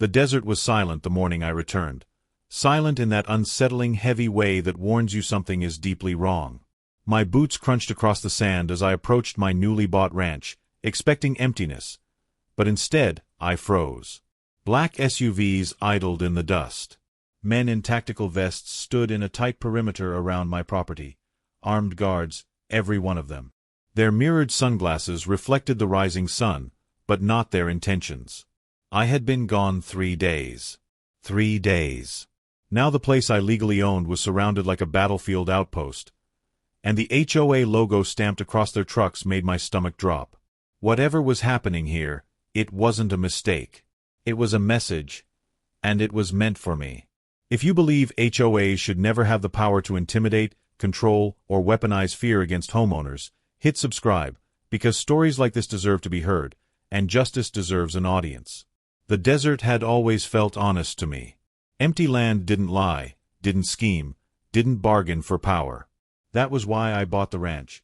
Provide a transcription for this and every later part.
The desert was silent the morning I returned. Silent in that unsettling, heavy way that warns you something is deeply wrong. My boots crunched across the sand as I approached my newly bought ranch, expecting emptiness. But instead, I froze. Black SUVs idled in the dust. Men in tactical vests stood in a tight perimeter around my property. Armed guards, every one of them. Their mirrored sunglasses reflected the rising sun, but not their intentions. I had been gone 3 days. 3 days. Now the place I legally owned was surrounded like a battlefield outpost, and the HOA logo stamped across their trucks made my stomach drop. Whatever was happening here, it wasn't a mistake. It was a message, and it was meant for me. If you believe HOAs should never have the power to intimidate, control, or weaponize fear against homeowners, hit subscribe, because stories like this deserve to be heard, and justice deserves an audience. The desert had always felt honest to me. Empty land didn't lie, didn't scheme, didn't bargain for power. That was why I bought the ranch.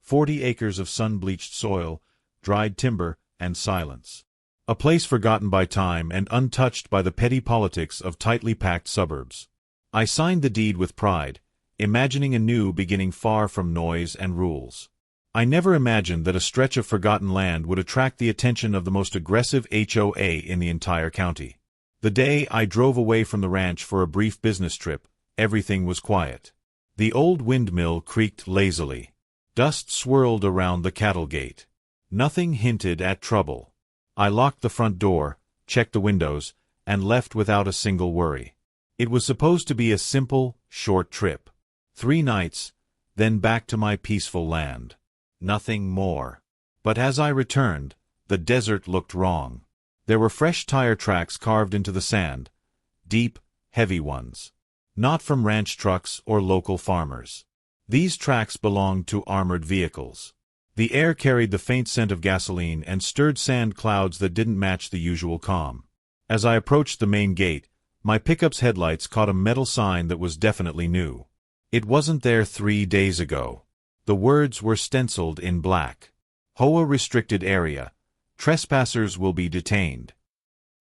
40 acres of sun-bleached soil, dried timber, and silence. A place forgotten by time and untouched by the petty politics of tightly packed suburbs. I signed the deed with pride, imagining a new beginning far from noise and rules. I never imagined that a stretch of forgotten land would attract the attention of the most aggressive HOA in the entire county. The day I drove away from the ranch for a brief business trip, everything was quiet. The old windmill creaked lazily. Dust swirled around the cattle gate. Nothing hinted at trouble. I locked the front door, checked the windows, and left without a single worry. It was supposed to be a simple, short trip. 3 nights, then back to my peaceful land. Nothing more. But as I returned, the desert looked wrong. There were fresh tire tracks carved into the sand, deep, heavy ones. Not from ranch trucks or local farmers. These tracks belonged to armored vehicles. The air carried the faint scent of gasoline and stirred sand clouds that didn't match the usual calm. As I approached the main gate, my pickup's headlights caught a metal sign that was definitely new. It wasn't there 3 days ago. The words were stenciled in black. HOA restricted area. Trespassers will be detained.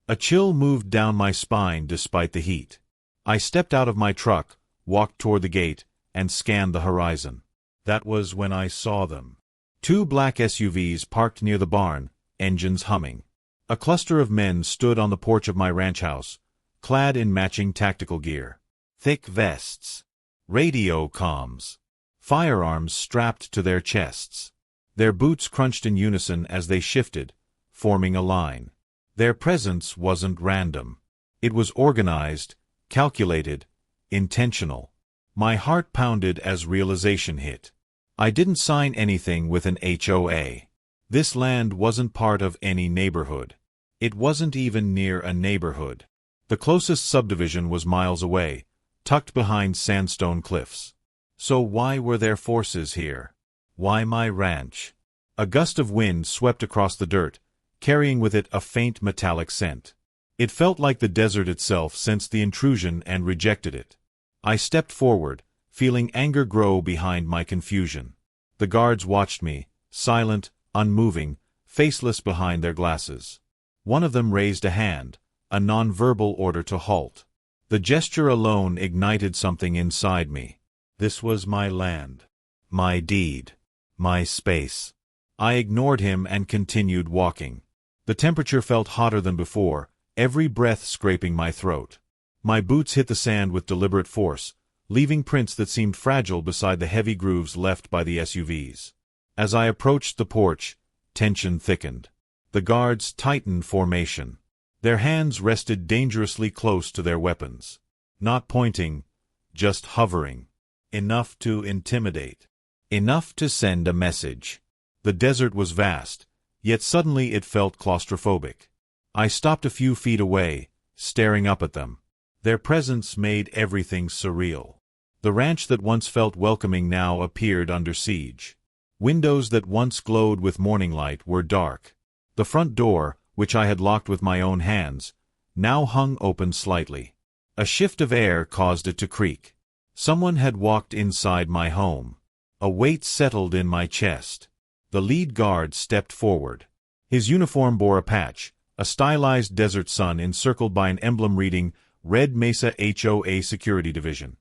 A chill moved down my spine despite the heat. I stepped out of my truck, walked toward the gate, and scanned the horizon. That was when I saw them. 2 black SUVs parked near the barn, engines humming. A cluster of men stood on the porch of my ranch house, clad in matching tactical gear. Thick vests. Radio comms. Firearms strapped to their chests. Their boots crunched in unison as they shifted, forming a line. Their presence wasn't random. It was organized, calculated, intentional. My heart pounded as realization hit. I didn't sign anything with an HOA. This land wasn't part of any neighborhood. It wasn't even near a neighborhood. The closest subdivision was miles away, tucked behind sandstone cliffs. So why were there forces here? Why my ranch? A gust of wind swept across the dirt, carrying with it a faint metallic scent. It felt like the desert itself sensed the intrusion and rejected it. I stepped forward, feeling anger grow behind my confusion. The guards watched me, silent, unmoving, faceless behind their glasses. One of them raised a hand, a nonverbal order to halt. The gesture alone ignited something inside me. This was my land. My deed. My space. I ignored him and continued walking. The temperature felt hotter than before, every breath scraping my throat. My boots hit the sand with deliberate force, leaving prints that seemed fragile beside the heavy grooves left by the SUVs. As I approached the porch, tension thickened. The guards tightened formation. Their hands rested dangerously close to their weapons. Not pointing, just hovering. Enough to intimidate. Enough to send a message. The desert was vast, yet suddenly it felt claustrophobic. I stopped a few feet away, staring up at them. Their presence made everything surreal. The ranch that once felt welcoming now appeared under siege. Windows that once glowed with morning light were dark. The front door, which I had locked with my own hands, now hung open slightly. A shift of air caused it to creak. Someone had walked inside my home. A weight settled in my chest. The lead guard stepped forward. His uniform bore a patch, A stylized desert sun encircled by an emblem reading Red Mesa HOA Security Division.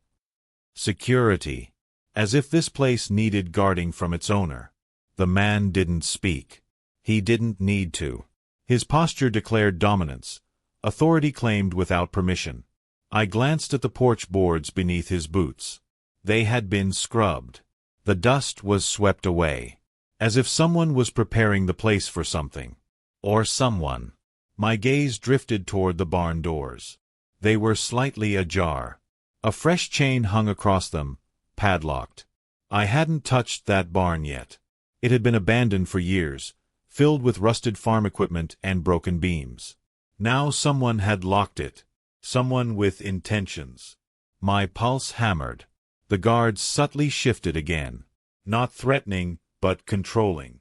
Security. As if this place needed guarding from its owner. The man didn't speak. He didn't need to. His posture declared dominance. Authority claimed without permission. I glanced at the porch boards beneath his boots. They had been scrubbed. The dust was swept away. As if someone was preparing the place for something. Or someone. My gaze drifted toward the barn doors. They were slightly ajar. A fresh chain hung across them, padlocked. I hadn't touched that barn yet. It had been abandoned for years, filled with rusted farm equipment and broken beams. Now someone had locked it. Someone with intentions. My pulse hammered. The guards subtly shifted again. Not threatening, but controlling.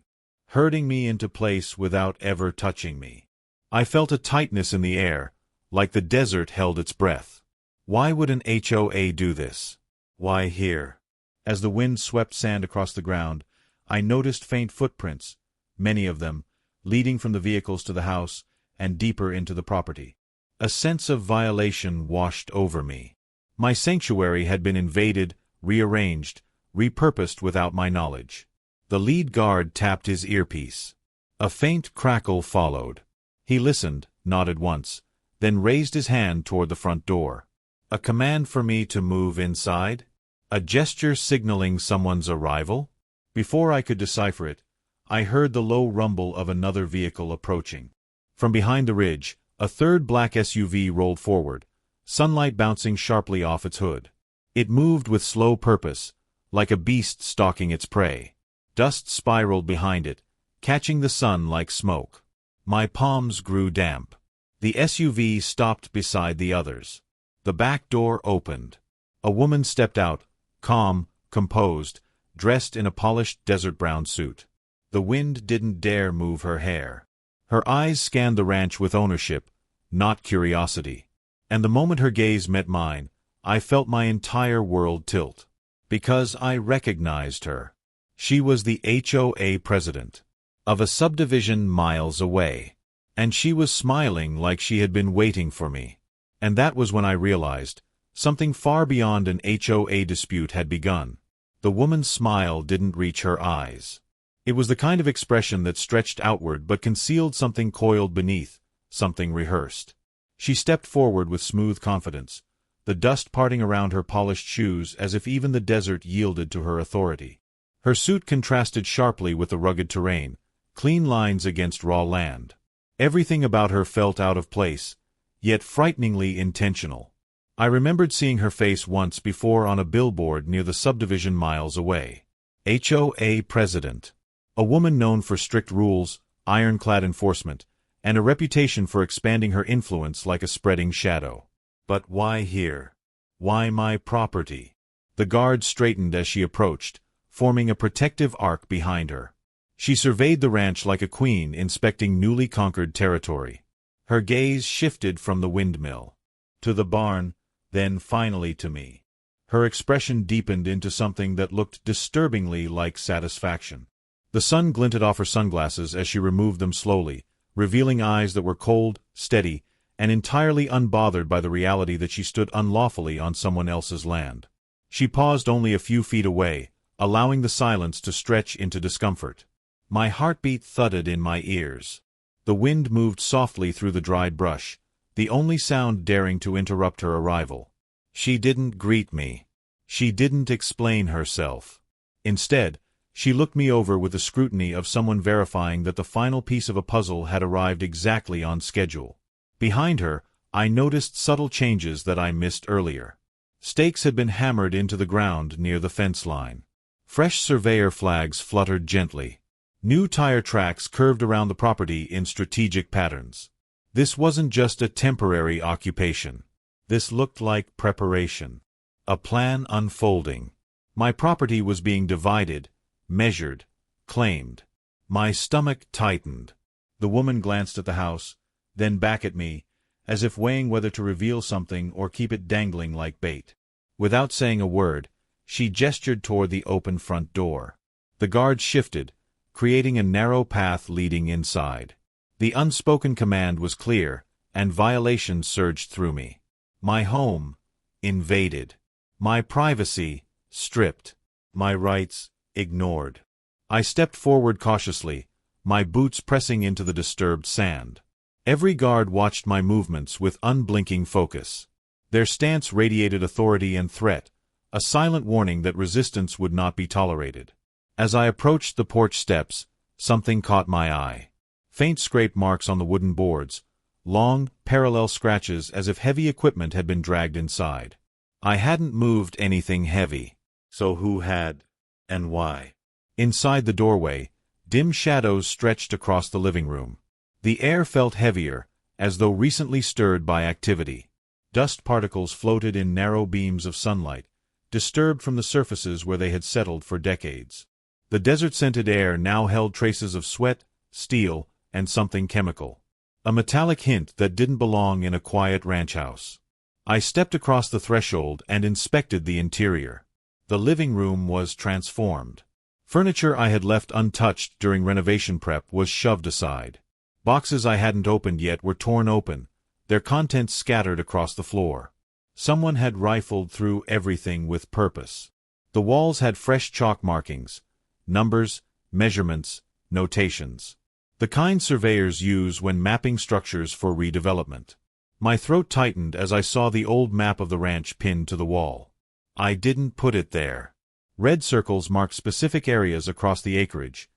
Herding me into place without ever touching me. I felt a tightness in the air, like the desert held its breath. Why would an HOA do this? Why here? As the wind swept sand across the ground, I noticed faint footprints, many of them, leading from the vehicles to the house and deeper into the property. A sense of violation washed over me. My sanctuary had been invaded, rearranged, repurposed without my knowledge. The lead guard tapped his earpiece. A faint crackle followed. He listened, nodded once, then raised his hand toward the front door. A command for me to move inside? A gesture signaling someone's arrival? Before I could decipher it, I heard the low rumble of another vehicle approaching. From behind the ridge, a third black SUV rolled forward, sunlight bouncing sharply off its hood. It moved with slow purpose, like a beast stalking its prey. Dust spiraled behind it, catching the sun like smoke. My palms grew damp. The SUV stopped beside the others. The back door opened. A woman stepped out, calm, composed, dressed in a polished desert-brown suit. The wind didn't dare move her hair. Her eyes scanned the ranch with ownership, not curiosity. And the moment her gaze met mine, I felt my entire world tilt. Because I recognized her. She was the HOA president of a subdivision miles away. And she was smiling like she had been waiting for me. And that was when I realized something far beyond an HOA dispute had begun. The woman's smile didn't reach her eyes. It was the kind of expression that stretched outward but concealed something coiled beneath, something rehearsed. She stepped forward with smooth confidence, the dust parting around her polished shoes as if even the desert yielded to her authority. Her suit contrasted sharply with the rugged terrain, clean lines against raw land. Everything about her felt out of place, yet frighteningly intentional. I remembered seeing her face once before on a billboard near the subdivision miles away. HOA President. A woman known for strict rules, ironclad enforcement, and a reputation for expanding her influence like a spreading shadow. But why here? Why my property? The guard straightened as she approached, forming a protective arc behind her. She surveyed the ranch like a queen inspecting newly conquered territory. Her gaze shifted from the windmill to the barn, then finally to me. Her expression deepened into something that looked disturbingly like satisfaction. The sun glinted off her sunglasses as she removed them slowly, revealing eyes that were cold, steady, and entirely unbothered by the reality that she stood unlawfully on someone else's land. She paused only a few feet away, allowing the silence to stretch into discomfort. My heartbeat thudded in my ears. The wind moved softly through the dried brush, the only sound daring to interrupt her arrival. She didn't greet me. She didn't explain herself. Instead, she looked me over with the scrutiny of someone verifying that the final piece of a puzzle had arrived exactly on schedule. Behind her, I noticed subtle changes that I missed earlier. Stakes had been hammered into the ground near the fence line. Fresh surveyor flags fluttered gently. New tire tracks curved around the property in strategic patterns. This wasn't just a temporary occupation. This looked like preparation. A plan unfolding. My property was being divided, measured, claimed. My stomach tightened. The woman glanced at the house, then back at me, as if weighing whether to reveal something or keep it dangling like bait. Without saying a word, she gestured toward the open front door. The guard shifted, creating a narrow path leading inside. The unspoken command was clear, and violation surged through me. My home invaded. My privacy stripped. My rights ignored. I stepped forward cautiously, my boots pressing into the disturbed sand. Every guard watched my movements with unblinking focus. Their stance radiated authority and threat, a silent warning that resistance would not be tolerated. As I approached the porch steps, something caught my eye. Faint scrape marks on the wooden boards, long, parallel scratches as if heavy equipment had been dragged inside. I hadn't moved anything heavy. So who had, and why? Inside the doorway, dim shadows stretched across the living room. The air felt heavier, as though recently stirred by activity. Dust particles floated in narrow beams of sunlight, disturbed from the surfaces where they had settled for decades. The desert-scented air now held traces of sweat, steel, and something chemical. A metallic hint that didn't belong in a quiet ranch house. I stepped across the threshold and inspected the interior. The living room was transformed. Furniture I had left untouched during renovation prep was shoved aside. Boxes I hadn't opened yet were torn open, their contents scattered across the floor. Someone had rifled through everything with purpose. The walls had fresh chalk markings, numbers, measurements, notations. The kind surveyors use when mapping structures for redevelopment. My throat tightened as I saw the old map of the ranch pinned to the wall. I didn't put it there. Red circles marked specific areas across the acreage,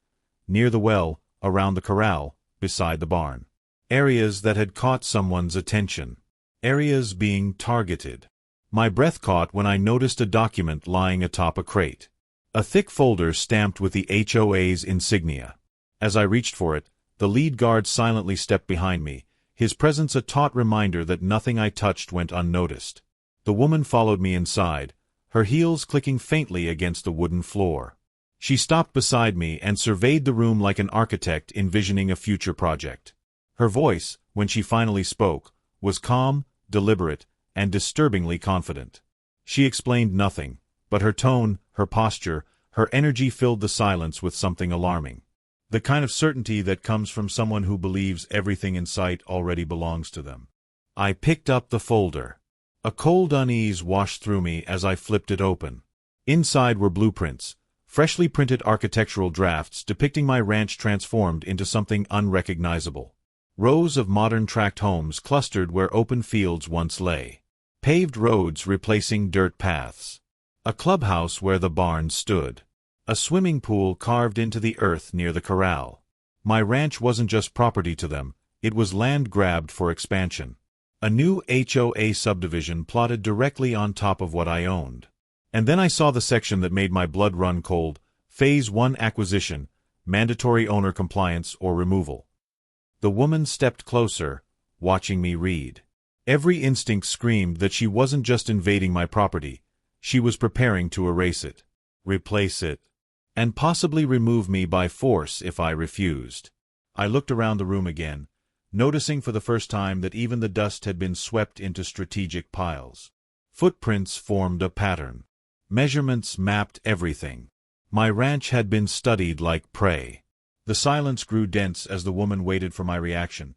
near the well, around the corral, beside the barn. Areas that had caught someone's attention. Areas being targeted. My breath caught when I noticed a document lying atop a crate. A thick folder stamped with the HOA's insignia. As I reached for it, the lead guard silently stepped behind me, his presence a taut reminder that nothing I touched went unnoticed. The woman followed me inside, her heels clicking faintly against the wooden floor. She stopped beside me and surveyed the room like an architect envisioning a future project. Her voice, when she finally spoke, was calm, deliberate, and disturbingly confident. She explained nothing, but her tone, her posture, her energy filled the silence with something alarming. The kind of certainty that comes from someone who believes everything in sight already belongs to them. I picked up the folder. A cold unease washed through me as I flipped it open. Inside were blueprints, freshly printed architectural drafts depicting my ranch transformed into something unrecognizable. Rows of modern tract homes clustered where open fields once lay. Paved roads replacing dirt paths. A clubhouse where the barn stood. A swimming pool carved into the earth near the corral. My ranch wasn't just property to them, it was land grabbed for expansion. A new HOA subdivision plotted directly on top of what I owned. And then I saw the section that made my blood run cold: Phase 1 acquisition, mandatory owner compliance or removal. The woman stepped closer, watching me read. Every instinct screamed that she wasn't just invading my property, she was preparing to erase it, replace it, and possibly remove me by force if I refused. I looked around the room again, noticing for the first time that even the dust had been swept into strategic piles. Footprints formed a pattern. Measurements mapped everything. My ranch had been studied like prey. The silence grew dense as the woman waited for my reaction,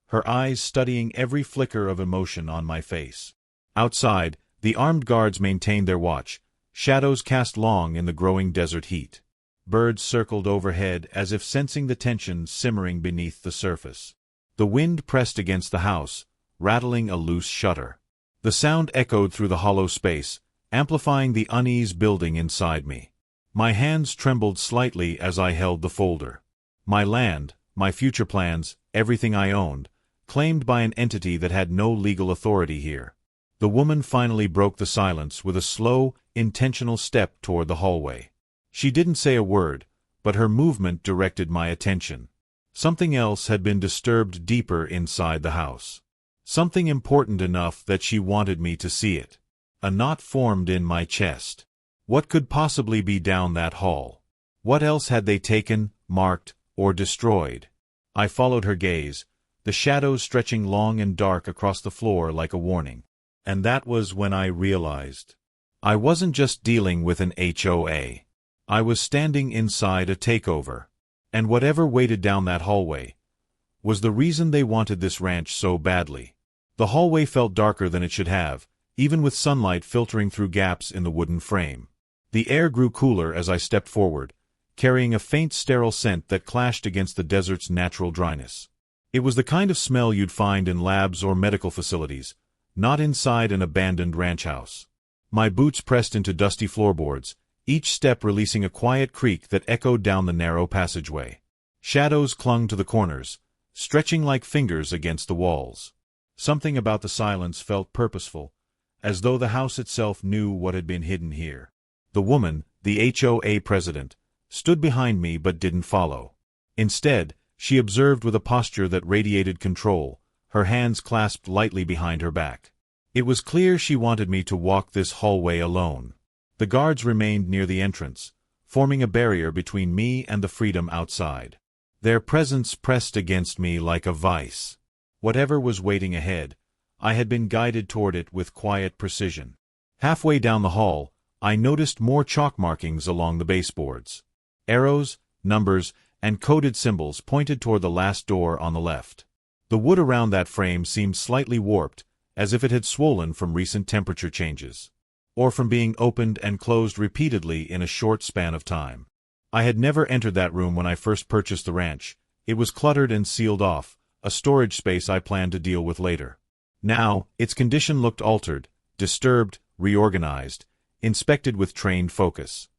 her eyes studying every flicker of emotion on my face. Outside, the armed guards maintained their watch, shadows cast long in the growing desert heat. Birds circled overhead as if sensing the tension simmering beneath the surface. The wind pressed against the house, rattling a loose shutter. The sound echoed through the hollow space, amplifying the unease building inside me. My hands trembled slightly as I held the folder. My land, my future plans, everything I owned, claimed by an entity that had no legal authority here. The woman finally broke the silence with a slow, intentional step toward the hallway. She didn't say a word, but her movement directed my attention. Something else had been disturbed deeper inside the house. Something important enough that she wanted me to see it. A knot formed in my chest. What could possibly be down that hall? What else had they taken, marked, or destroyed? I followed her gaze, the shadows stretching long and dark across the floor like a warning. And that was when I realized. I wasn't just dealing with an HOA. I was standing inside a takeover. And whatever waited down that hallway, was the reason they wanted this ranch so badly. The hallway felt darker than it should have, even with sunlight filtering through gaps in the wooden frame. The air grew cooler as I stepped forward, carrying a faint sterile scent that clashed against the desert's natural dryness. It was the kind of smell you'd find in labs or medical facilities, not inside an abandoned ranch house. My boots pressed into dusty floorboards, each step releasing a quiet creak that echoed down the narrow passageway. Shadows clung to the corners, stretching like fingers against the walls. Something about the silence felt purposeful, as though the house itself knew what had been hidden here. The woman, the HOA president, stood behind me but didn't follow. Instead, she observed with a posture that radiated control, her hands clasped lightly behind her back. It was clear she wanted me to walk this hallway alone. The guards remained near the entrance, forming a barrier between me and the freedom outside. Their presence pressed against me like a vice. Whatever was waiting ahead, I had been guided toward it with quiet precision. Halfway down the hall, I noticed more chalk markings along the baseboards. Arrows, numbers, and coded symbols pointed toward the last door on the left. The wood around that frame seemed slightly warped, as if it had swollen from recent temperature changes, or from being opened and closed repeatedly in a short span of time. I had never entered that room when I first purchased the ranch. It was cluttered and sealed off, a storage space I planned to deal with later. Now, its condition looked altered, disturbed, reorganized, inspected with trained focus.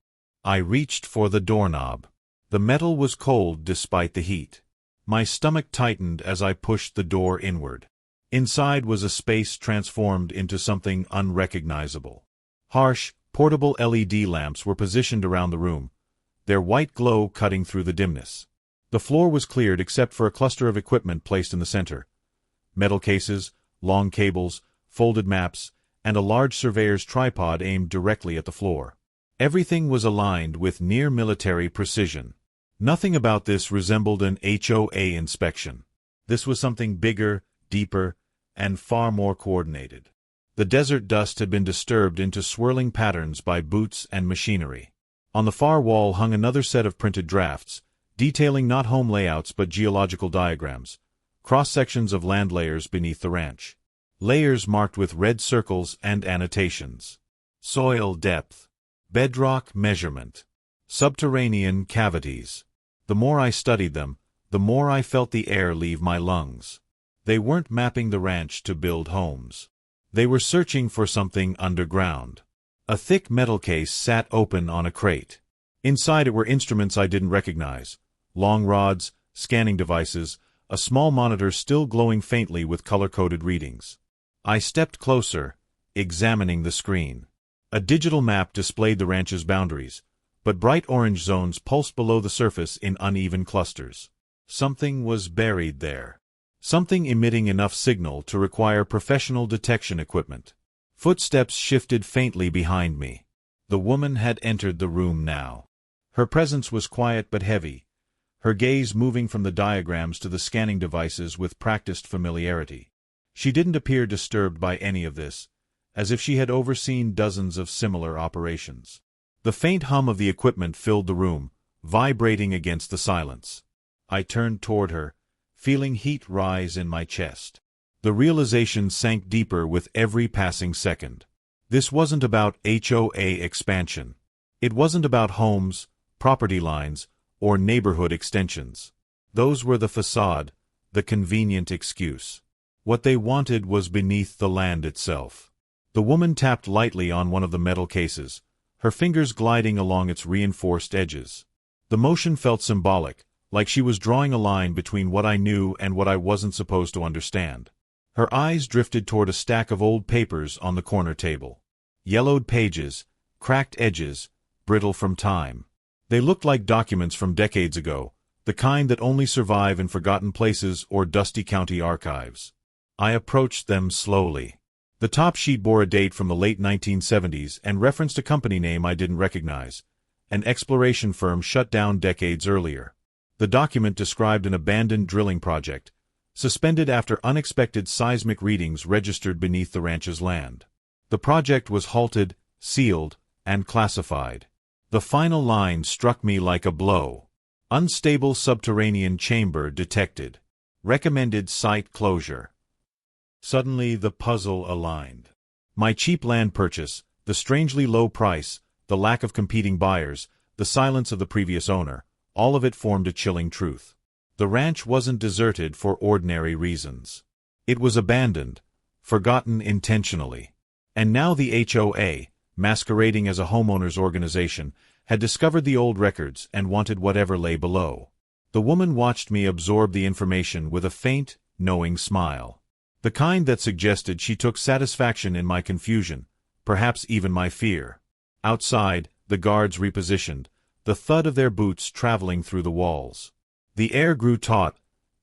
I reached for the doorknob. The metal was cold despite the heat. My stomach tightened as I pushed the door inward. Inside was a space transformed into something unrecognizable. Harsh, portable LED lamps were positioned around the room, their white glow cutting through the dimness. The floor was cleared except for a cluster of equipment placed in the center. Metal cases, long cables, folded maps, and a large surveyor's tripod aimed directly at the floor. Everything was aligned with near-military precision. Nothing about this resembled an HOA inspection. This was something bigger, deeper, and far more coordinated. The desert dust had been disturbed into swirling patterns by boots and machinery. On the far wall hung another set of printed drafts, detailing not home layouts but geological diagrams, cross-sections of land layers beneath the ranch. Layers marked with red circles and annotations. Soil depth, bedrock measurement, subterranean cavities. The more I studied them, the more I felt the air leave my lungs. They weren't mapping the ranch to build homes. They were searching for something underground. A thick metal case sat open on a crate. Inside it were instruments I didn't recognize. Long rods, scanning devices, a small monitor still glowing faintly with color-coded readings. I stepped closer, examining the screen. A digital map displayed the ranch's boundaries, but bright orange zones pulsed below the surface in uneven clusters. Something was buried there. Something emitting enough signal to require professional detection equipment. Footsteps shifted faintly behind me. The woman had entered the room now. Her presence was quiet but heavy, her gaze moving from the diagrams to the scanning devices with practiced familiarity. She didn't appear disturbed by any of this, as if she had overseen dozens of similar operations. The faint hum of the equipment filled the room, vibrating against the silence. I turned toward her, feeling heat rise in my chest. The realization sank deeper with every passing second. This wasn't about HOA expansion. It wasn't about homes, property lines, or neighborhood extensions. Those were the facade, the convenient excuse. What they wanted was beneath the land itself. The woman tapped lightly on one of the metal cases, her fingers gliding along its reinforced edges. The motion felt symbolic, like she was drawing a line between what I knew and what I wasn't supposed to understand. Her eyes drifted toward a stack of old papers on the corner table. Yellowed pages, cracked edges, brittle from time. They looked like documents from decades ago, the kind that only survive in forgotten places or dusty county archives. I approached them slowly. The top sheet bore a date from the late 1970s and referenced a company name I didn't recognize, an exploration firm shut down decades earlier. The document described an abandoned drilling project, suspended after unexpected seismic readings registered beneath the ranch's land. The project was halted, sealed, and classified. The final line struck me like a blow. Unstable subterranean chamber detected. Recommended site closure. Suddenly the puzzle aligned. My cheap land purchase, the strangely low price, the lack of competing buyers, the silence of the previous owner, all of it formed a chilling truth. The ranch wasn't deserted for ordinary reasons. It was abandoned, forgotten intentionally. And now the HOA, masquerading as a homeowners organization, had discovered the old records and wanted whatever lay below. The woman watched me absorb the information with a faint, knowing smile. The kind that suggested she took satisfaction in my confusion, perhaps even my fear. Outside, the guards repositioned, the thud of their boots traveling through the walls. The air grew taut,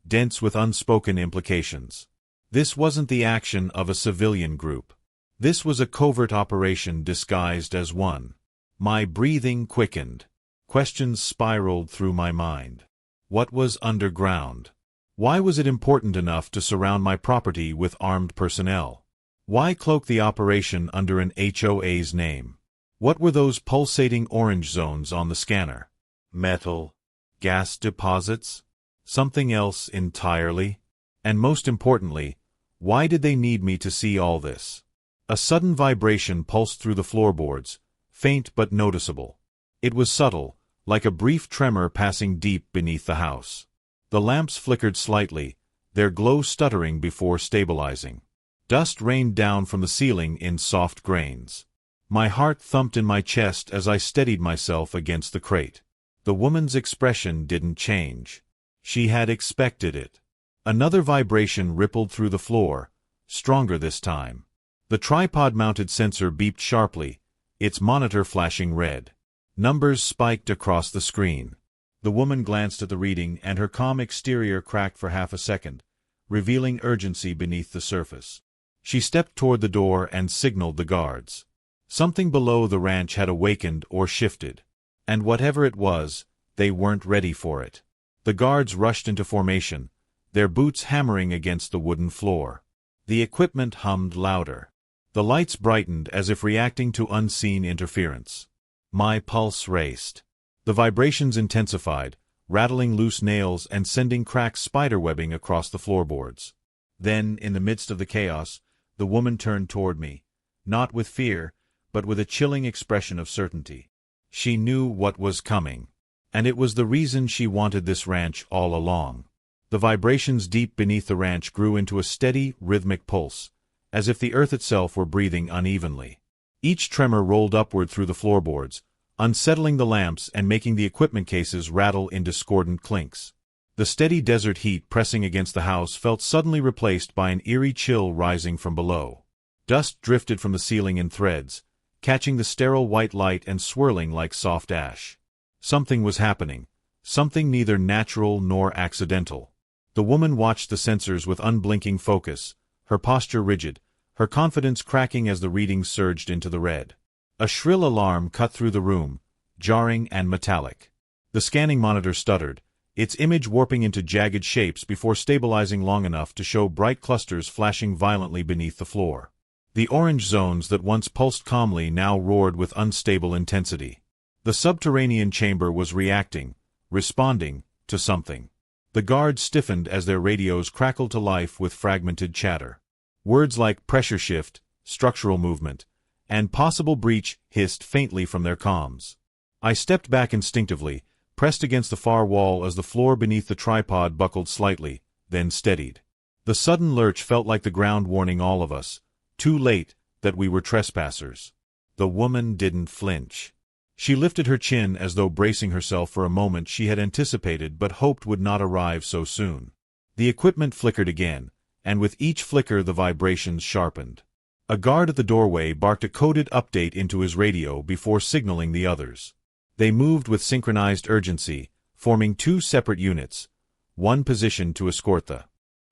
dense with unspoken implications. This wasn't the action of a civilian group. This was a covert operation disguised as one. My breathing quickened. Questions spiraled through my mind. What was underground? Why was it important enough to surround my property with armed personnel? Why cloak the operation under an HOA's name? What were those pulsating orange zones on the scanner? Metal? Gas deposits? Something else entirely? And most importantly, why did they need me to see all this? A sudden vibration pulsed through the floorboards, faint but noticeable. It was subtle, like a brief tremor passing deep beneath the house. The lamps flickered slightly, their glow stuttering before stabilizing. Dust rained down from the ceiling in soft grains. My heart thumped in my chest as I steadied myself against the crate. The woman's expression didn't change. She had expected it. Another vibration rippled through the floor, stronger this time. The tripod-mounted sensor beeped sharply, its monitor flashing red. Numbers spiked across the screen. The woman glanced at the reading and her calm exterior cracked for half a second, revealing urgency beneath the surface. She stepped toward the door and signaled the guards. Something below the ranch had awakened or shifted. And whatever it was, they weren't ready for it. The guards rushed into formation, their boots hammering against the wooden floor. The equipment hummed louder. The lights brightened as if reacting to unseen interference. My pulse raced. The vibrations intensified, rattling loose nails and sending cracked spiderwebbing across the floorboards. Then, in the midst of the chaos, the woman turned toward me, not with fear, but with a chilling expression of certainty. She knew what was coming. And it was the reason she wanted this ranch all along. The vibrations deep beneath the ranch grew into a steady, rhythmic pulse, as if the earth itself were breathing unevenly. Each tremor rolled upward through the floorboards, unsettling the lamps and making the equipment cases rattle in discordant clinks. The steady desert heat pressing against the house felt suddenly replaced by an eerie chill rising from below. Dust drifted from the ceiling in threads, catching the sterile white light and swirling like soft ash. Something was happening, something neither natural nor accidental. The woman watched the sensors with unblinking focus, her posture rigid, her confidence cracking as the readings surged into the red. A shrill alarm cut through the room, jarring and metallic. The scanning monitor stuttered, its image warping into jagged shapes before stabilizing long enough to show bright clusters flashing violently beneath the floor. The orange zones that once pulsed calmly now roared with unstable intensity. The subterranean chamber was reacting, responding, to something. The guards stiffened as their radios crackled to life with fragmented chatter. Words like pressure shift, structural movement, and possible breach hissed faintly from their comms. I stepped back instinctively, pressed against the far wall as the floor beneath the tripod buckled slightly, then steadied. The sudden lurch felt like the ground warning all of us, too late, that we were trespassers. The woman didn't flinch. She lifted her chin as though bracing herself for a moment she had anticipated but hoped would not arrive so soon. The equipment flickered again, and with each flicker the vibrations sharpened. A guard at the doorway barked a coded update into his radio before signaling the others. They moved with synchronized urgency, forming two separate units, one positioned to escort the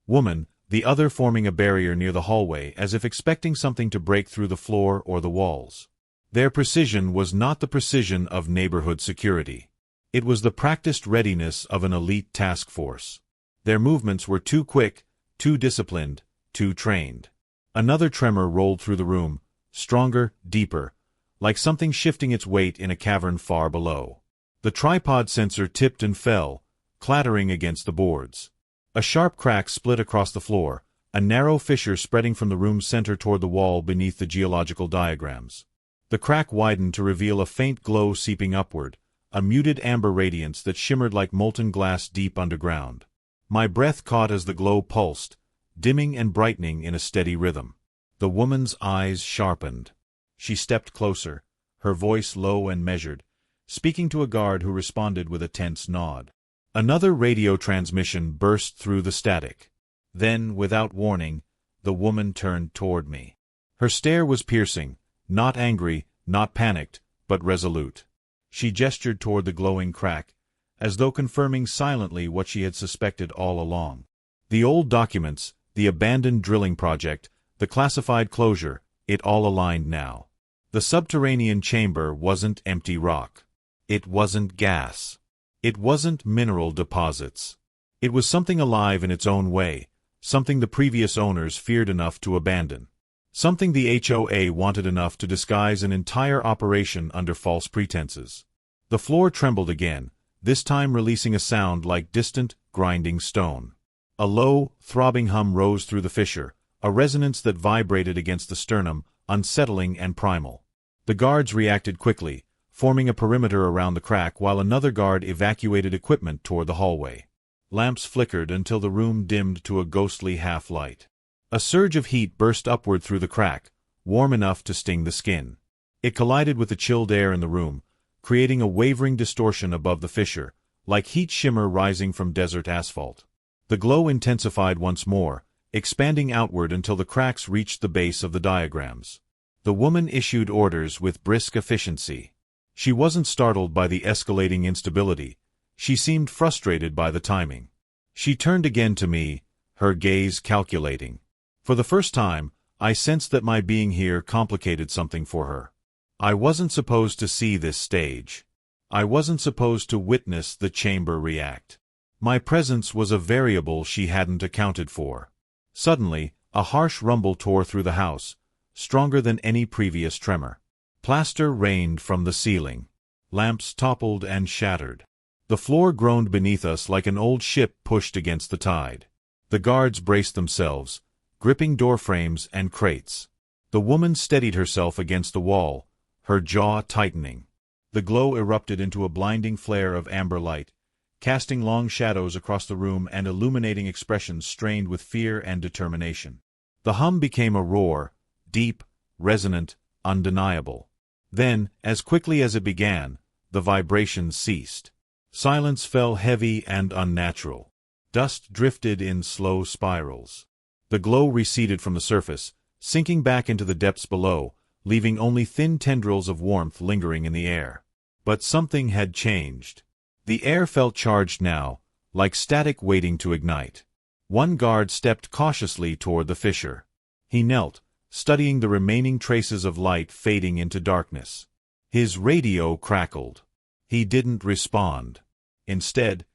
woman, the other forming a barrier near the hallway as if expecting something to break through the floor or the walls. Their precision was not the precision of neighborhood security. It was the practiced readiness of an elite task force. Their movements were too quick, too disciplined, too trained. Another tremor rolled through the room, stronger, deeper, like something shifting its weight in a cavern far below. The tripod sensor tipped and fell, clattering against the boards. A sharp crack split across the floor, a narrow fissure spreading from the room's center toward the wall beneath the geological diagrams. The crack widened to reveal a faint glow seeping upward, a muted amber radiance that shimmered like molten glass deep underground. My breath caught as the glow pulsed, dimming and brightening in a steady rhythm. The woman's eyes sharpened. She stepped closer, her voice low and measured, speaking to a guard who responded with a tense nod. Another radio transmission burst through the static. Then, without warning, the woman turned toward me. Her stare was piercing, not angry, not panicked, but resolute. She gestured toward the glowing crack, as though confirming silently what she had suspected all along. The old documents, the abandoned drilling project, the classified closure, it all aligned now. The subterranean chamber wasn't empty rock. It wasn't gas. It wasn't mineral deposits. It was something alive in its own way, something the previous owners feared enough to abandon. Something the HOA wanted enough to disguise an entire operation under false pretenses. The floor trembled again, this time releasing a sound like distant, grinding stone. A low, throbbing hum rose through the fissure, a resonance that vibrated against the sternum, unsettling and primal. The guards reacted quickly, forming a perimeter around the crack while another guard evacuated equipment toward the hallway. Lamps flickered until the room dimmed to a ghostly half-light. A surge of heat burst upward through the crack, warm enough to sting the skin. It collided with the chilled air in the room, creating a wavering distortion above the fissure, like heat shimmer rising from desert asphalt. The glow intensified once more, expanding outward until the cracks reached the base of the diagrams. The woman issued orders with brisk efficiency. She wasn't startled by the escalating instability. She seemed frustrated by the timing. She turned again to me, her gaze calculating. For the first time, I sensed that my being here complicated something for her. I wasn't supposed to see this stage. I wasn't supposed to witness the chamber react. My presence was a variable she hadn't accounted for. Suddenly, a harsh rumble tore through the house, stronger than any previous tremor. Plaster rained from the ceiling. Lamps toppled and shattered. The floor groaned beneath us like an old ship pushed against the tide. The guards braced themselves, gripping door frames and crates. The woman steadied herself against the wall, her jaw tightening. The glow erupted into a blinding flare of amber light, casting long shadows across the room and illuminating expressions strained with fear and determination. The hum became a roar, deep, resonant, undeniable. Then, as quickly as it began, the vibrations ceased. Silence fell heavy and unnatural. Dust drifted in slow spirals. The glow receded from the surface, sinking back into the depths below, leaving only thin tendrils of warmth lingering in the air. But something had changed. The air felt charged now, like static waiting to ignite. One guard stepped cautiously toward the fissure. He knelt, studying the remaining traces of light fading into darkness. His radio crackled. He didn't respond. Instead,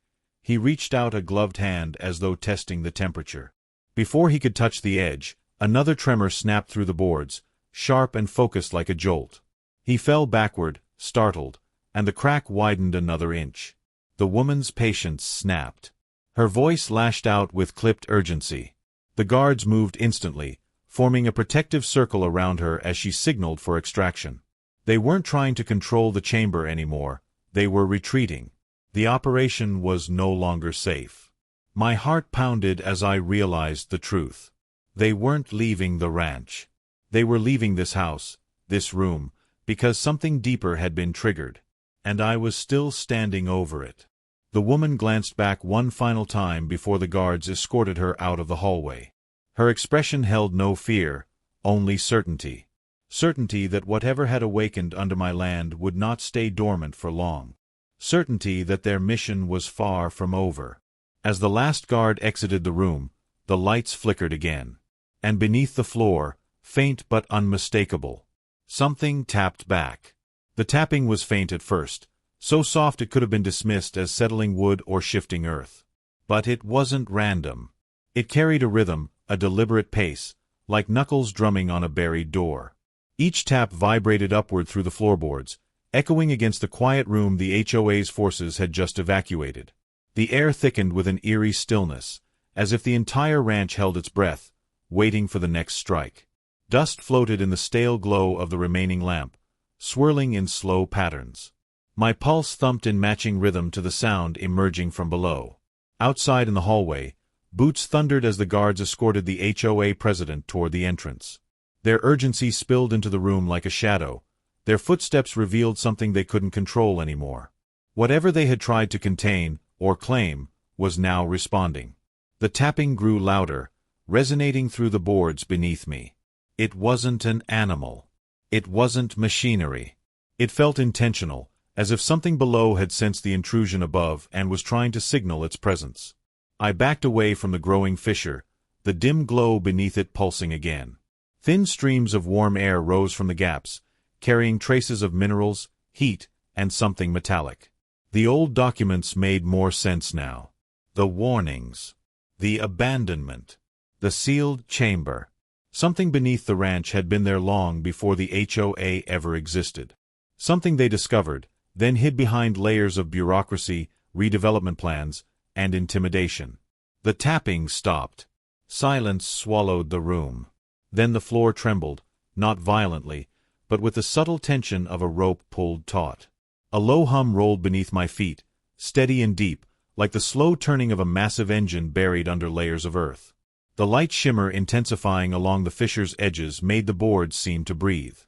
he reached out a gloved hand as though testing the temperature. Before he could touch the edge, another tremor snapped through the boards, sharp and focused like a jolt. He fell backward, startled, and the crack widened another inch. The woman's patience snapped. Her voice lashed out with clipped urgency. The guards moved instantly, forming a protective circle around her as she signaled for extraction. They weren't trying to control the chamber anymore, they were retreating. The operation was no longer safe. My heart pounded as I realized the truth. They weren't leaving the ranch. They were leaving this house, this room, because something deeper had been triggered. And I was still standing over it. The woman glanced back one final time before the guards escorted her out of the hallway. Her expression held no fear, only certainty. Certainty that whatever had awakened under my land would not stay dormant for long. Certainty that their mission was far from over. As the last guard exited the room, the lights flickered again. And beneath the floor, faint but unmistakable, something tapped back. The tapping was faint at first, so soft it could have been dismissed as settling wood or shifting earth. But it wasn't random. It carried a rhythm, a deliberate pace, like knuckles drumming on a buried door. Each tap vibrated upward through the floorboards, echoing against the quiet room the HOA's forces had just evacuated. The air thickened with an eerie stillness, as if the entire ranch held its breath, waiting for the next strike. Dust floated in the stale glow of the remaining lamp, swirling in slow patterns. My pulse thumped in matching rhythm to the sound emerging from below. Outside in the hallway, boots thundered as the guards escorted the HOA president toward the entrance. Their urgency spilled into the room like a shadow. Their footsteps revealed something they couldn't control anymore. Whatever they had tried to contain, or claim, was now responding. The tapping grew louder, resonating through the boards beneath me. It wasn't an animal. It wasn't machinery. It felt intentional, as if something below had sensed the intrusion above and was trying to signal its presence. I backed away from the growing fissure, the dim glow beneath it pulsing again. Thin streams of warm air rose from the gaps, carrying traces of minerals, heat, and something metallic. The old documents made more sense now. The warnings. The abandonment. The sealed chamber. Something beneath the ranch had been there long before the HOA ever existed. Something they discovered, then hid behind layers of bureaucracy, redevelopment plans, and intimidation. The tapping stopped. Silence swallowed the room. Then the floor trembled, not violently, but with the subtle tension of a rope pulled taut. A low hum rolled beneath my feet, steady and deep, like the slow turning of a massive engine buried under layers of earth. The light shimmer intensifying along the fissure's edges made the boards seem to breathe.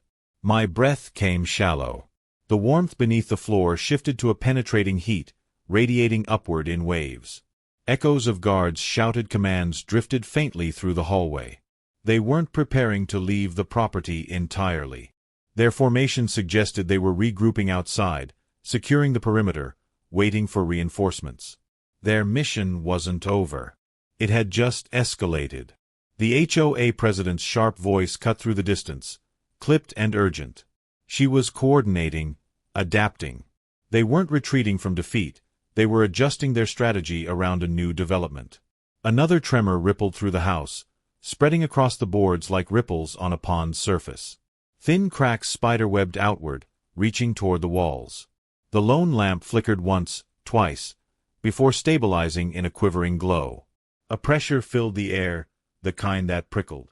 My breath came shallow. The warmth beneath the floor shifted to a penetrating heat, radiating upward in waves. Echoes of guards' shouted commands drifted faintly through the hallway. They weren't preparing to leave the property entirely. Their formation suggested they were regrouping outside, securing the perimeter, waiting for reinforcements. Their mission wasn't over. It had just escalated. The HOA president's sharp voice cut through the distance, clipped and urgent. She was coordinating, adapting. They weren't retreating from defeat, they were adjusting their strategy around a new development. Another tremor rippled through the house, spreading across the boards like ripples on a pond's surface. Thin cracks spiderwebbed outward, reaching toward the walls. The lone lamp flickered once, twice, before stabilizing in a quivering glow. A pressure filled the air, the kind that prickled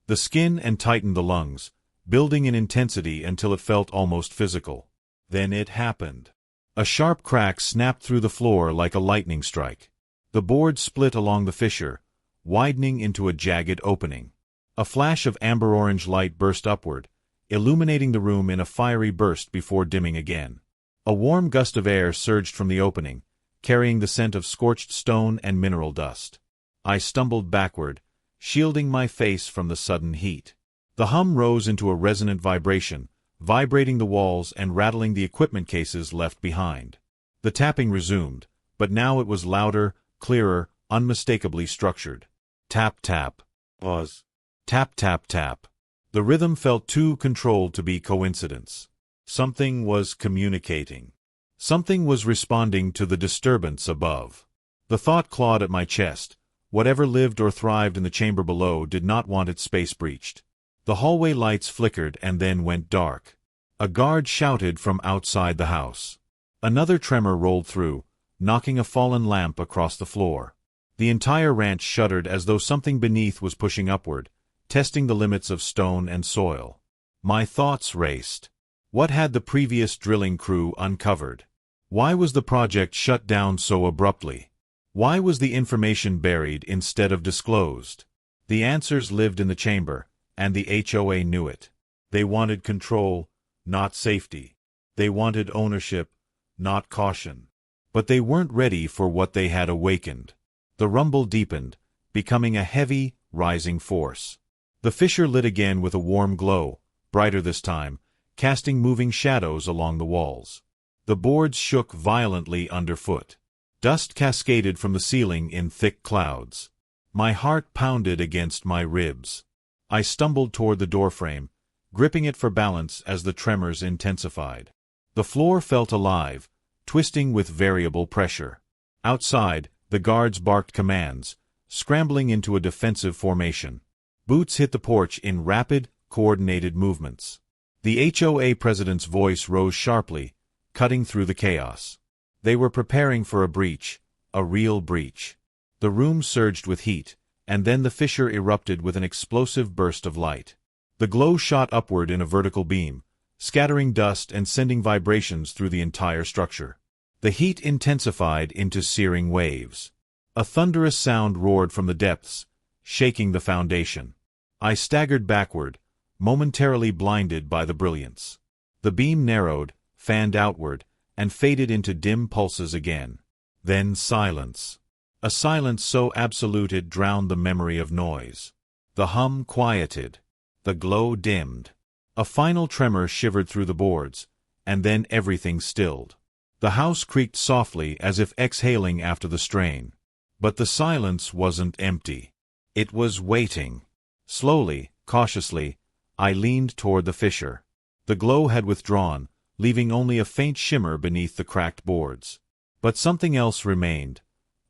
the skin and tightened the lungs, building in intensity until it felt almost physical. Then it happened. A sharp crack snapped through the floor like a lightning strike. The board split along the fissure, widening into a jagged opening. A flash of amber-orange light burst upward, illuminating the room in a fiery burst before dimming again. A warm gust of air surged from the opening, carrying the scent of scorched stone and mineral dust. I stumbled backward, shielding my face from the sudden heat. The hum rose into a resonant vibration, vibrating the walls and rattling the equipment cases left behind. The tapping resumed, but now it was louder, clearer, unmistakably structured. Tap tap. Pause. Tap tap tap. The rhythm felt too controlled to be coincidence. Something was communicating. Something was responding to the disturbance above. The thought clawed at my chest. Whatever lived or thrived in the chamber below did not want its space breached. The hallway lights flickered and then went dark. A guard shouted from outside the house. Another tremor rolled through, knocking a fallen lamp across the floor. The entire ranch shuddered as though something beneath was pushing upward, testing the limits of stone and soil. My thoughts raced. What had the previous drilling crew uncovered? Why was the project shut down so abruptly? Why was the information buried instead of disclosed? The answers lived in the chamber, and the HOA knew it. They wanted control, not safety. They wanted ownership, not caution. But they weren't ready for what they had awakened. The rumble deepened, becoming a heavy, rising force. The fissure lit again with a warm glow, brighter this time, casting moving shadows along the walls. The boards shook violently underfoot. Dust cascaded from the ceiling in thick clouds. My heart pounded against my ribs. I stumbled toward the doorframe, gripping it for balance as the tremors intensified. The floor felt alive, twisting with variable pressure. Outside, the guards barked commands, scrambling into a defensive formation. Boots hit the porch in rapid, coordinated movements. The HOA president's voice rose sharply, cutting through the chaos. They were preparing for a breach, a real breach. The room surged with heat, and then the fissure erupted with an explosive burst of light. The glow shot upward in a vertical beam, scattering dust and sending vibrations through the entire structure. The heat intensified into searing waves. A thunderous sound roared from the depths, shaking the foundation. I staggered backward, momentarily blinded by the brilliance. The beam narrowed, fanned outward, and faded into dim pulses again. Then silence. A silence so absolute it drowned the memory of noise. The hum quieted. The glow dimmed. A final tremor shivered through the boards, and then everything stilled. The house creaked softly as if exhaling after the strain. But the silence wasn't empty. It was waiting. Slowly, cautiously, I leaned toward the fissure. The glow had withdrawn, leaving only a faint shimmer beneath the cracked boards. But something else remained.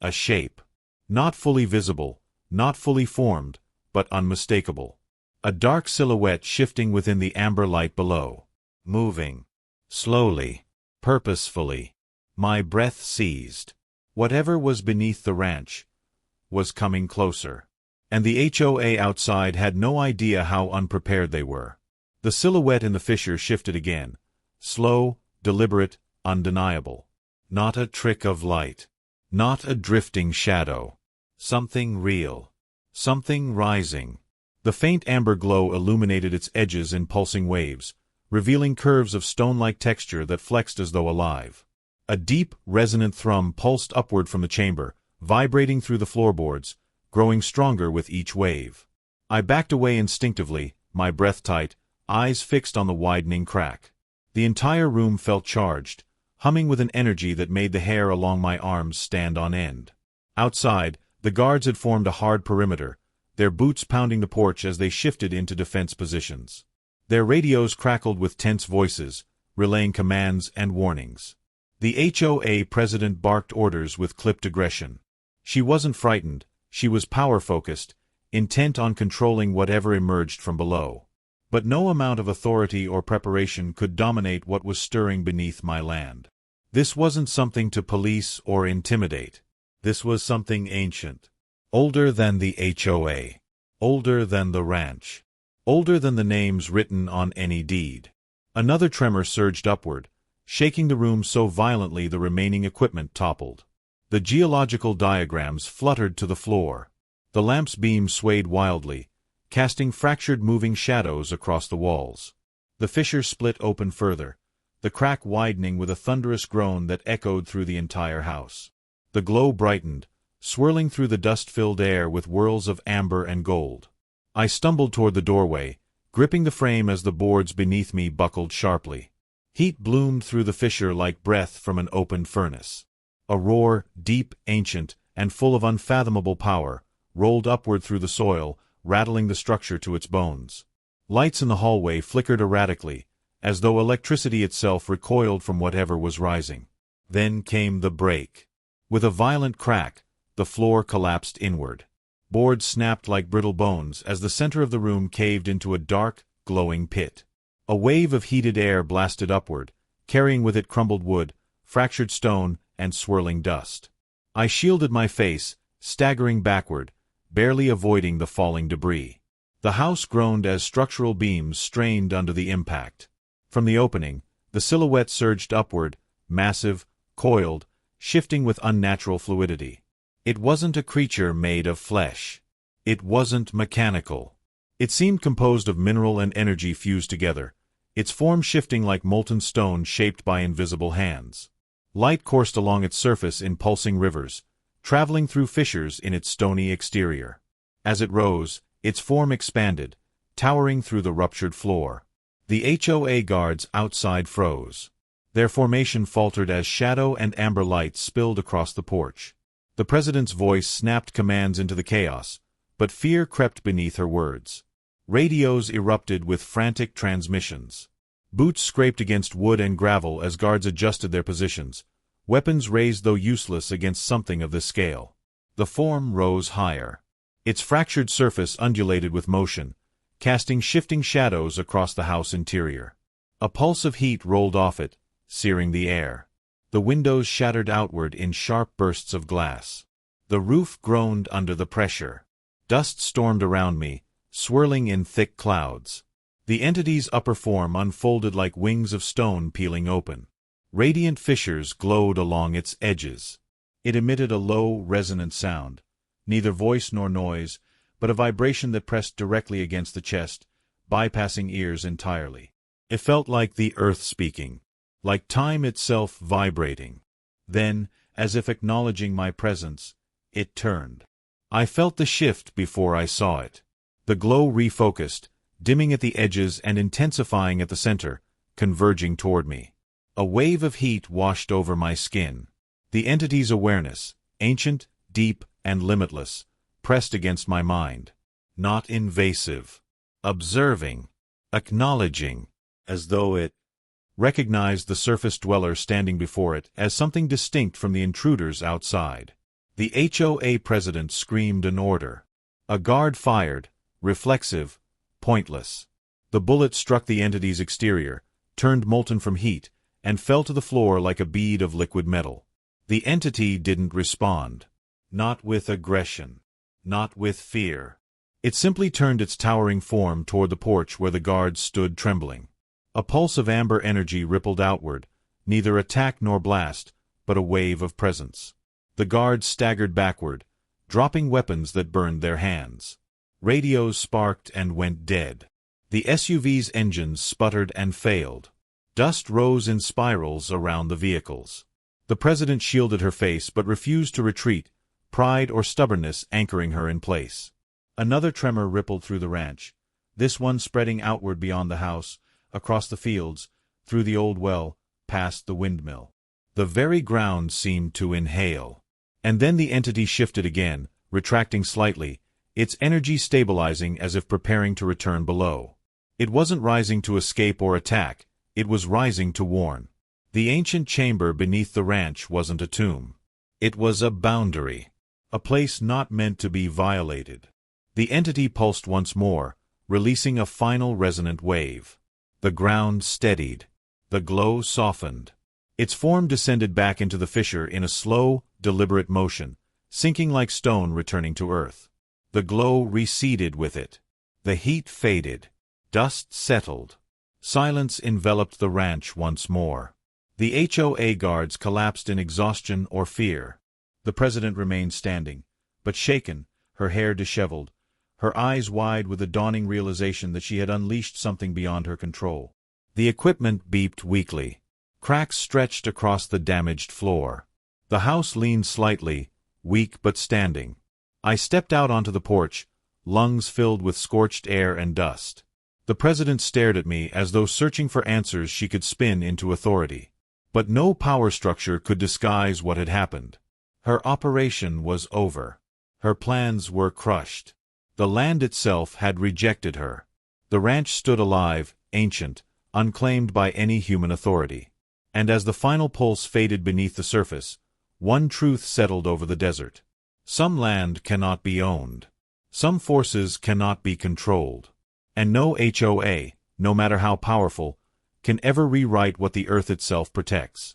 A shape. Not fully visible, not fully formed, but unmistakable. A dark silhouette shifting within the amber light below. Moving. Slowly. Purposefully. My breath seized. Whatever was beneath the ranch was coming closer. And the HOA outside had no idea how unprepared they were. The silhouette in the fissure shifted again. Slow, deliberate, undeniable. Not a trick of light. Not a drifting shadow. Something real. Something rising. The faint amber glow illuminated its edges in pulsing waves, revealing curves of stone-like texture that flexed as though alive. A deep, resonant thrum pulsed upward from the chamber, vibrating through the floorboards, growing stronger with each wave. I backed away instinctively, my breath tight, eyes fixed on the widening crack. The entire room felt charged, humming with an energy that made the hair along my arms stand on end. Outside, the guards had formed a hard perimeter, their boots pounding the porch as they shifted into defense positions. Their radios crackled with tense voices, relaying commands and warnings. The HOA president barked orders with clipped aggression. She wasn't frightened, she was power-focused, intent on controlling whatever emerged from below. But no amount of authority or preparation could dominate what was stirring beneath my land. This wasn't something to police or intimidate. This was something ancient. Older than the HOA. Older than the ranch. Older than the names written on any deed. Another tremor surged upward, shaking the room so violently the remaining equipment toppled. The geological diagrams fluttered to the floor. The lamp's beam swayed wildly, casting fractured moving shadows across the walls. The fissure split open further, the crack widening with a thunderous groan that echoed through the entire house. The glow brightened, swirling through the dust-filled air with whirls of amber and gold. I stumbled toward the doorway, gripping the frame as the boards beneath me buckled sharply. Heat bloomed through the fissure like breath from an opened furnace. A roar, deep, ancient, and full of unfathomable power, rolled upward through the soil, rattling the structure to its bones. Lights in the hallway flickered erratically, as though electricity itself recoiled from whatever was rising. Then came the break. With a violent crack, the floor collapsed inward. Boards snapped like brittle bones as the center of the room caved into a dark, glowing pit. A wave of heated air blasted upward, carrying with it crumbled wood, fractured stone, and swirling dust. I shielded my face, staggering backward, barely avoiding the falling debris. The house groaned as structural beams strained under the impact. From the opening, the silhouette surged upward, massive, coiled, shifting with unnatural fluidity. It wasn't a creature made of flesh. It wasn't mechanical. It seemed composed of mineral and energy fused together, its form shifting like molten stone shaped by invisible hands. Light coursed along its surface in pulsing rivers, traveling through fissures in its stony exterior. As it rose, its form expanded, towering through the ruptured floor. The HOA guards outside froze. Their formation faltered as shadow and amber light spilled across the porch. The president's voice snapped commands into the chaos, but fear crept beneath her words. Radios erupted with frantic transmissions. Boots scraped against wood and gravel as guards adjusted their positions, weapons raised though useless against something of this scale. The form rose higher. Its fractured surface undulated with motion, casting shifting shadows across the house interior. A pulse of heat rolled off it, searing the air. The windows shattered outward in sharp bursts of glass. The roof groaned under the pressure. Dust stormed around me, swirling in thick clouds. The entity's upper form unfolded like wings of stone peeling open. Radiant fissures glowed along its edges. It emitted a low, resonant sound, neither voice nor noise, but a vibration that pressed directly against the chest, bypassing ears entirely. It felt like the earth speaking, like time itself vibrating. Then, as if acknowledging my presence, it turned. I felt the shift before I saw it. The glow refocused, dimming at the edges and intensifying at the center, converging toward me. A wave of heat washed over my skin. The entity's awareness, ancient, deep, and limitless, pressed against my mind. Not invasive. Observing. Acknowledging. As though it recognized the surface dweller standing before it as something distinct from the intruders outside. The HOA president screamed an order. A guard fired, reflexive, pointless. The bullet struck the entity's exterior, turned molten from heat, and fell to the floor like a bead of liquid metal. The entity didn't respond. Not with aggression. Not with fear. It simply turned its towering form toward the porch where the guards stood trembling. A pulse of amber energy rippled outward, neither attack nor blast, but a wave of presence. The guards staggered backward, dropping weapons that burned their hands. Radios sparked and went dead. The SUV's engines sputtered and failed. Dust rose in spirals around the vehicles. The president shielded her face but refused to retreat, pride or stubbornness anchoring her in place. Another tremor rippled through the ranch, this one spreading outward beyond the house, across the fields, through the old well, past the windmill. The very ground seemed to inhale. And then the entity shifted again, retracting slightly, its energy stabilizing as if preparing to return below. It wasn't rising to escape or attack, it was rising to warn. The ancient chamber beneath the ranch wasn't a tomb. It was a boundary, a place not meant to be violated. The entity pulsed once more, releasing a final resonant wave. The ground steadied. The glow softened. Its form descended back into the fissure in a slow, deliberate motion, sinking like stone returning to earth. The glow receded with it. The heat faded. Dust settled. Silence enveloped the ranch once more. The HOA guards collapsed in exhaustion or fear. The president remained standing, but shaken, her hair disheveled, her eyes wide with the dawning realization that she had unleashed something beyond her control. The equipment beeped weakly. Cracks stretched across the damaged floor. The house leaned slightly, weak but standing. I stepped out onto the porch, lungs filled with scorched air and dust. The president stared at me as though searching for answers she could spin into authority. But no power structure could disguise what had happened. Her operation was over. Her plans were crushed. The land itself had rejected her. The ranch stood alive, ancient, unclaimed by any human authority. And as the final pulse faded beneath the surface, one truth settled over the desert. Some land cannot be owned. Some forces cannot be controlled. And no HOA, no matter how powerful, can ever rewrite what the earth itself protects.